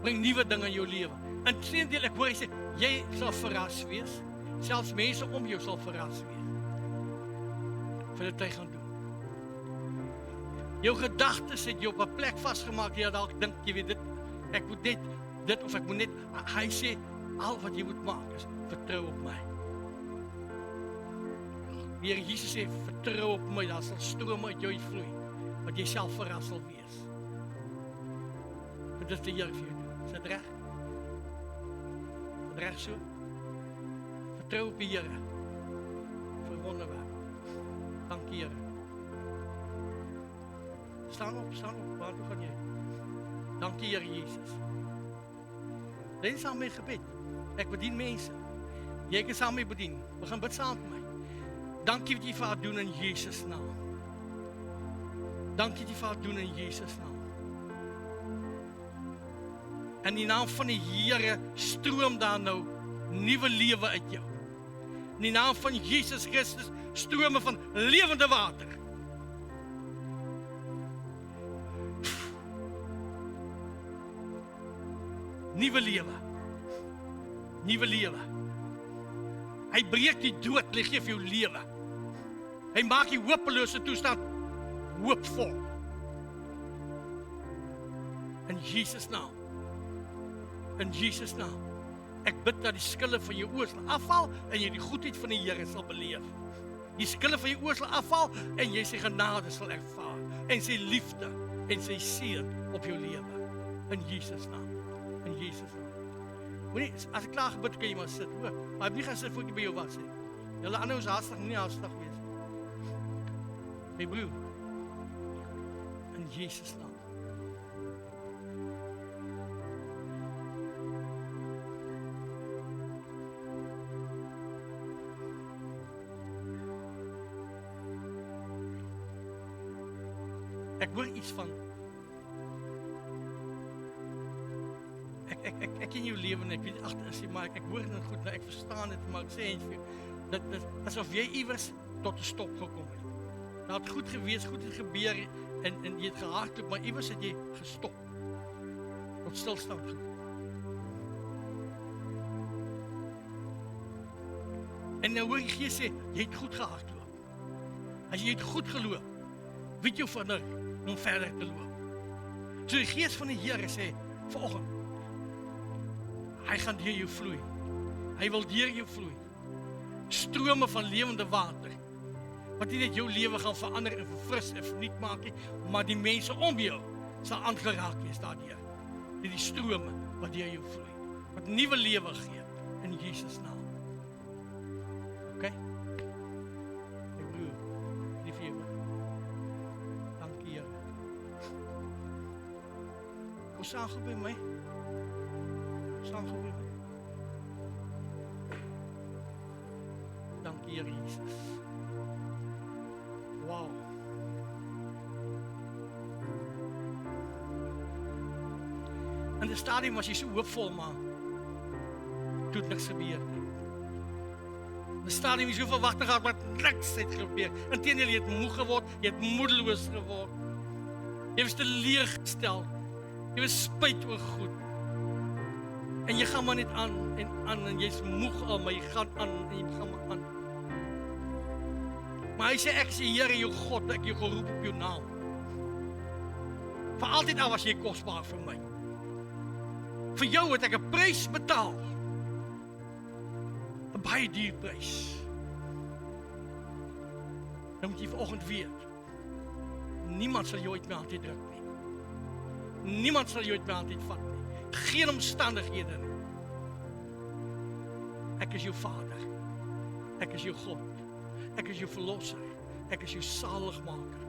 Bring nuwe dinge in jou lewe. Inteendeel, ek hoor hy sê, jy sal verras wees. Selfs mense om jou sal verras wees. Vir dit hy gaan doen. Jou gedagtes het jou op 'n plek vasgemaak, jy dalk dink jy weet dit, ek moet net dit of ek moet net, hy sê, al wat jy moet maak is, vertrou op my. Die Here Jesus sê, vertrou op my, daar sal strome uit jou vloei, wat jy self verras sal wees. Dit is die Here vir jou doen, is dit reg? Is dit reg so? Vertrou op die Here, vir wonderwerk. Dankie Here. Staan op, waar toe gaan jy? Dankie Here Jesus. Leen saam met my gebed. Ek bedien mense. Jy kan saam met my bedien. We gaan bid saam met my. Dankie wat jy vir haar doen in Jesus naam. Dankie wat jy vir haar doen in Jesus naam. In die naam van die Here stroom daar nou nuwe lewe uit jou. In die naam van Jesus Christus strome van lewende water. Nuwe lewe. Nuwe lewe. Hy breek die dood, hy gee vir jou lewe. Hy maak die hopelose toestand hoopvol. In Jesus naam. In Jesus naam. Ek bid dat die skille van jou oë sal afval en jy die goedheid van die Here sal beleef. Die skille van jou oë sal afval en jy sy genade sal ervaar en sy liefde en sy seën op jou lewe. In Jesus naam. In Jesus naam. Moenie, as ek klaar gebid kan jy maar sit, hoor. Maar ek nie gaan sit voor ek by jou was, he. Julle ander is haastig, nie haastig wees. My broer. In Jesus naam. Ek hoor iets van ek ken jou lewe en ek weet agter is jy, maar ek hoor dit goed, nou ek verstaan dit, maar ek sê eintlik vir jou, dit is asof jy iewers tot 'n stop gekom het. Dat het goed gewees, goed het gebeur en jy het gehardloop, maar iewers het jy gestop. Tot stilstand gekom. En nou hoor jy Gees sê, jy het goed gehardloop. As jy het goed geloop, weet jy vinnig om verder te loop. So die Gees van die Here sê, vanoggend, hy gaan deur jou vloei. Hy wil deur jou vloei. Strome van lewende water. Wat nie net jou lewe gaan verander en verfris en vernuut maak nie, maar die mense om jou sal aangeraak wees daardeur. Die strome wat deur jou vloei. wat nuwe lewe gee in Jesus naam. OK? My broer, lief vir jou. Dankie Here. Kom saam by my. Saam by my. Dankie Here Jesus. Wow. En die stadium was jy so hoopvol, maar toe het niks gebeur nie. Die stadium is so verwagting gehad, maar niks het gebeur. Inteendeel, jy het moe geword, jy het moedeloos geword. Jy was teleurgestel. Jy was spyt oor goed. En jy gaan maar net aan en jy's moeg al, maar jy gaan aan en jy gaan maar aan. Maar hy sê, ek sê, Here, jou God, ek jou geroep op jou naam. Vir altyd al was jy kosbaar vir my. Vir jou het ek 'n prys betaal. 'n Baie duur prys. Dan moet jy vanoggend weet, niemand sal jou ooit meer aan druk nie. Niemand sal jou ooit meer aan vat nie. Geen omstandighede nie. Ek is jou Vader. Ek is jou God. Ek is jou verlosser. Ek is jou saligmaker.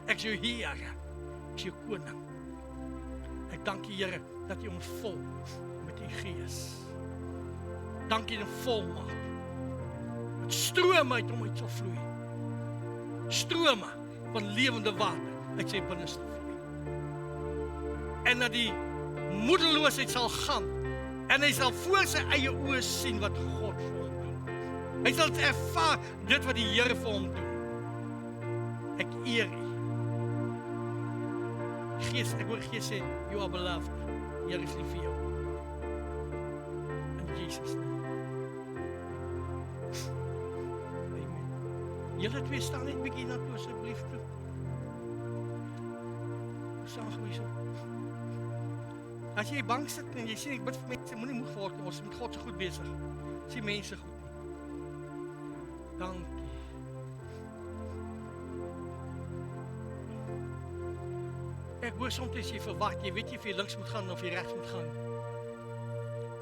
Ek is jou Here. Ek is jou koning. Ek dank U, Here, dat U ons vol met U Gees. Dank U dat volmaak. Dat strome uit hom uit sal vloei. Strome van lewende water uit sy binneste vloei. En dat die moedeloosheid sal gaan. En hy sal voor sy eie oë sien wat God vir hom doen. Hy sal ervaar dit wat die Here vir hom doen. Ek eer U. Gees, ek hoor Gees sê, you are beloved. Here is lief vir jou. In Jesus naam. Amen. Julle twee staan net 'n bietjie na toe asseblief toe. Saam gewees. As jy bang sit en jy sê ek bid vir mense, moenie moeg word nie. Ons is met God so goed besig. Sien mense goed nie. Dankie. Ek hoor soms as jy verwag, jy weet jy of jy links moet gaan of jy regs moet gaan.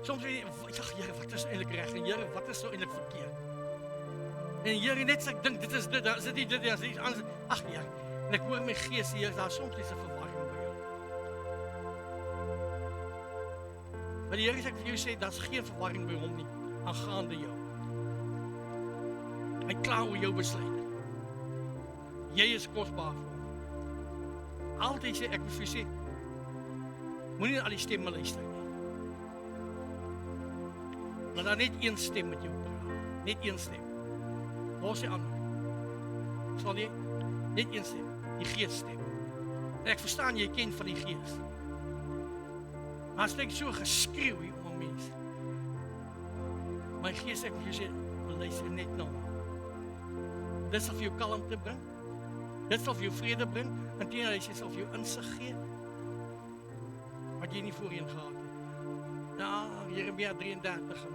Soms weet jy, Here, wat is eintlik reg en Here, wat is nou eintlik verkeerd? En Here, net as ek dink dit is dit, dan is dit nie dit, dan is dit anders. Ag Here, en ek hoor my gees hier, daar soms is 'n verwarring by jou. Maar die Here sê ek vir jou sê, daar's geen verwarring by hom nie, aangaande jou. Hy kla oor jou besluit. Jy is kosbaar vir hom. Altyd sê ek vir jou sê, moenie al die stemme luister nie. Maar dan net een stem met jou praat. Net een stem. Waar sê ander? Sal jy? Net een stem. Die Gees stem. En ek verstaan jy ken van die Gees. Maar as ek so geskreeu hier om mense. My Gees ek vir jou sê, luister net na hom. Dit sal vir jou kalmte bring. Dit sal vir jou vrede bring. Inteendeel, hy sal vir jou insig gee. Wat jy nie voorheen gehad het. Ja, Jeremia 33 en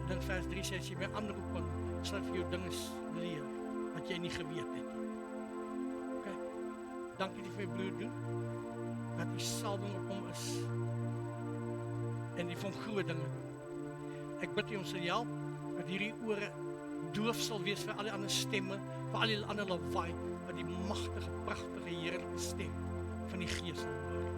dan vers 3 sê, as jy my aanroep kon, sal ek vir jou dinge leer, wat jy nie geweet het. Ok, dankie die vir my broer doen, dat die salwing op hom is, en die van groot dinge doen. Ek bid jy ons sal help, dat hierdie ore doof sal wees vir al die ander stemme, vir al die ander lawaai, wat die magtige, pragtige, heerlijke stem van die Gees sal hoor.